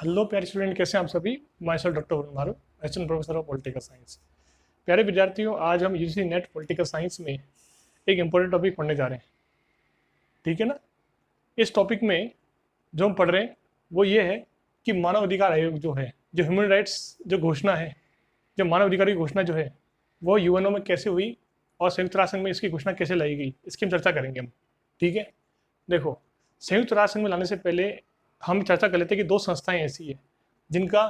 Hello प्यारे student, कैसे हैं आप सभी। माई सेल्फ डॉक्टर वरुण मारू, assistant professor of political science. प्यारे विद्यार्थियों, आज हम यूजीसी नेट पॉलिटिकल साइंस में एक इम्पोर्टेंट टॉपिक पढ़ने जा रहे हैं। ठीक है ना। इस टॉपिक में जो हम पढ़ रहे हैं वो ये है कि मानव अधिकार आयोग जो है, जो ह्यूमन राइट्स जो घोषणा है, जो मानव अधिकार की घोषणा जो है वो यूएनओ में कैसे हुई और संयुक्त राष्ट्र संघ में इसकी घोषणा कैसे लाई गई, इसकी हम चर्चा करेंगे हम। ठीक है। देखो, संयुक्त राष्ट्र संघ में लाने से पहले हम चर्चा कर लेते हैं कि दो संस्थाएं ऐसी है जिनका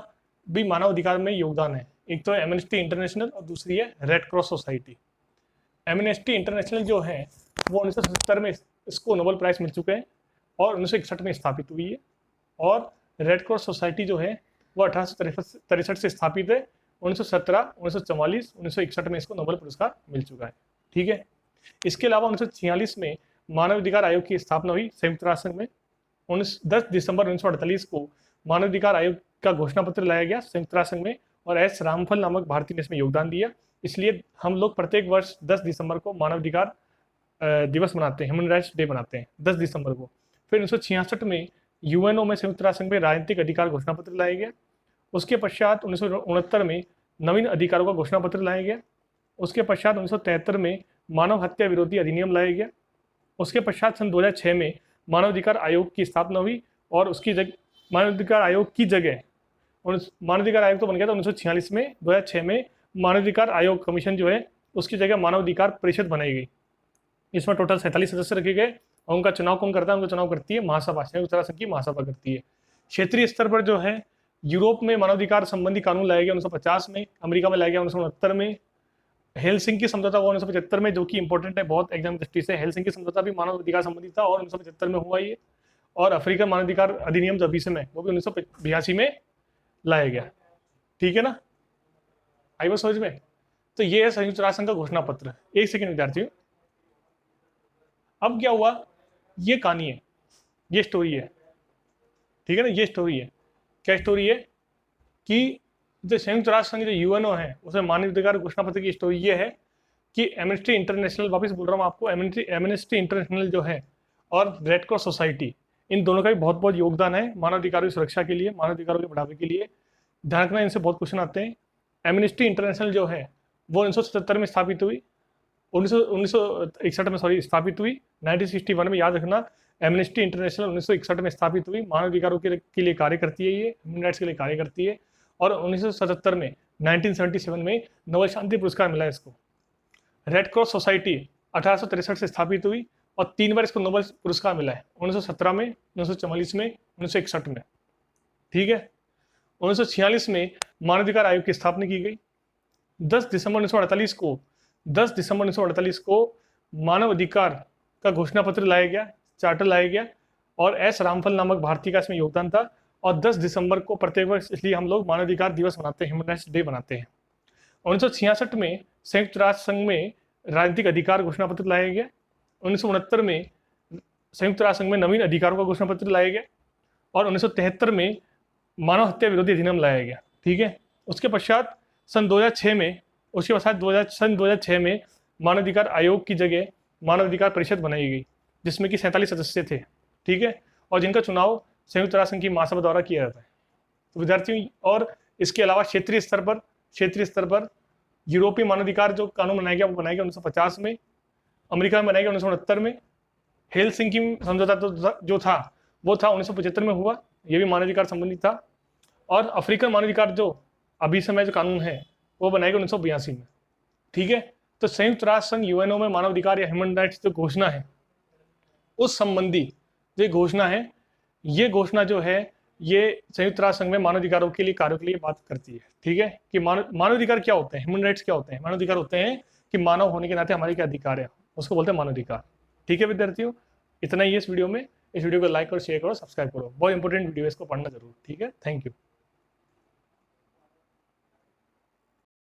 भी मानव अधिकार में योगदान है। एक तो है एमनेस्टी इंटरनेशनल और दूसरी है red cross society. Amnesty international जो है वो 1977 में इसको नोबेल प्राइज मिल चुके हैं और 1961 में स्थापित हुई है। और रेड क्रॉस सोसाइटी जो है वो 1863 से स्थापित है। 1917, 1944, 1961 में इसको नोबेल पुरस्कार मिल चुका है। ठीक है। इसके अलावा 1946 में मानव अधिकार आयोग की स्थापना हुई संयुक्त राष्ट्र संघ में। 10 दिसंबर 1948 को मानव अधिकार आयोग का घोषणा पत्र लाया गया संयुक्त राष्ट्र संघ में और एस रामफल नामक भारतीय ने इसमें योगदान दिया। इसलिए हम लोग प्रत्येक वर्ष 10 दिसंबर को मानव अधिकार दिवस मनाते हैं, ह्यूमन राइट्स डे मनाते हैं 10 दिसंबर को। फिर 1966 में यूएनओ में संयुक्त राष्ट्र संघ में राजनीतिक अधिकार घोषणा पत्र लाया गया। उसके पश्चात 1969 में नवीन अधिकारों का घोषणा पत्र लाया गया। उसके पश्चात 1973 में मानव हत्या विरोधी अधिनियम लाया गया। उसके पश्चात सन 2006 में मानव अधिकार आयोग की स्थापना हुई और उसकी जगह मानव अधिकार आयोग की जगह मानव अधिकार आयोग तो बन गया था 1946 में। 2006 में मानव अधिकार आयोग कमीशन जो है उसकी जगह मानव अधिकार परिषद बनाई गई। इसमें टोटल 47 सदस्य रखे गए और उनका चुनाव कौन करता है? उनका चुनाव करती है महासभा, संयुक्त राष्ट्र संघ की महासभा करती है। क्षेत्रीय स्तर पर जो है यूरोप में मानवाधिकार संबंधी कानून लाया गया 1950 में, अमेरिका में लाया गया 1969 में। हेलसिंकी समझौता हुआ 1975 में, जो कि इंपॉर्टेंट है बहुत एग्जाम दृष्टि से। हेलसिंकी समझौता भी मानव अधिकार संबंधी था और 1975 में हुआ ये। और अफ्रीकन मानवाधिकार अधिनियम जो अभी से में वो भी 1982 में लाया गया। ठीक है ना, आई बात समझ में। तो ये है संयुक्त राष्ट्र संघ का घोषणा पत्र। एक सेकेंड विद्यार्थियों, अब क्या हुआ, ये कहानी है, ये स्टोरी है। ठीक है ना, ये स्टोरी है। क्या स्टोरी है कि जो संयुक्त राष्ट्र संघ जो यूएनओ है उसमें मानव अधिकार घोषणा पत्र की स्टोरी ये है कि एमनेस्टी इंटरनेशनल, वापस बोल रहा हूँ आपको, एमनेस्टी इंटरनेशनल जो है और रेड क्रॉस सोसाइटी, इन दोनों का भी बहुत बहुत योगदान है मानव अधिकारों की सुरक्षा के लिए, मानव अधिकारों के बढ़ावे के लिए। ध्यान रखना, इनसे बहुत क्वेश्चन आते हैं। एमनेस्टी इंटरनेशनल जो है वो 1977 में स्थापित हुई, 1961 में सॉरी स्थापित हुई। 1961 में, याद रखना, एमनेस्टी इंटरनेशनल 1961 में स्थापित हुई। मानव अधिकारों के लिए कार्य करती है, ये ह्यूमन राइट्स के लिए कार्य करती है। और 1977 में 1977 में नोबेल शांति पुरस्कार मिला इसको। रेड क्रॉस सोसाइटी 1863 से स्थापित हुई और 3 बार इसको नोबेल पुरस्कार मिला है, 1917 में, 1944 में, 1961 में। ठीक है। 1946 में मानवाधिकार आयोग की स्थापना की गई। 10 दिसंबर 1948 को मानव अधिकार का घोषणा पत्र लाया गया, चार्टर लाया गया और एस रामफल नामक भारतीय का इसमें योगदान था। और 10 दिसंबर को प्रत्येक वर्ष इसलिए हम लोग मानवाधिकार दिवस मनाते हैं, ह्यूमन राइट्स डे मनाते हैं। 1966 में संयुक्त राष्ट्र संघ में राजनीतिक अधिकार घोषणा पत्र लाया गया। 1969 में संयुक्त राष्ट्र संघ में नवीन अधिकारों का घोषणा पत्र लाया गया और 1973 में मानव हत्या विरोधी अधिनियम लाया गया। ठीक है। उसके पश्चात सन 2006 में, उसके पश्चात सन 2006 में मानवाधिकार आयोग की जगह मानवाधिकार परिषद बनाई गई, जिसमें कि 47 सदस्य थे। ठीक है। और जिनका चुनाव संयुक्त राष्ट्र संघ की महासभा द्वारा किया जाता है। तो विद्यार्थियों, और इसके अलावा क्षेत्रीय स्तर पर यूरोपीय मानवाधिकार जो कानून बनाया गया वो बनाया गया 1950 में, अमेरिका में बनाया गया 1969 में। हेलसिंकी समझौता जो था वो था 1975 में हुआ, ये भी मानवाधिकार संबंधी था। और अफ्रीकन मानवाधिकार जो अभी समय जो कानून है वो बनाया गया 1982 में। ठीक है। तो संयुक्त राष्ट्र संघ यूएनओ में मानवाधिकार या ह्यूमन राइट्स जो घोषणा है उस संबंधी जो घोषणा है, ये घोषणा जो है ये संयुक्त राष्ट्र संघ में मानवाधिकारों के लिए कार्यों के लिए बात करती है। ठीक है, कि मानवाधिकार क्या होते हैं, ह्यूमन राइट्स क्या होते हैं। मानवाधिकार होते हैं कि मानव होने के नाते हमारे क्या अधिकार है, उसको बोलते हैं मानवाधिकार। ठीक है विद्यार्थियों, इतना ही है इस वीडियो में। इस वीडियो को लाइक करो, शेयर करो, सब्सक्राइब करो। बहुत इंपॉर्टेंट वीडियो है, इसको पढ़ना जरूर। ठीक है, थैंक यू।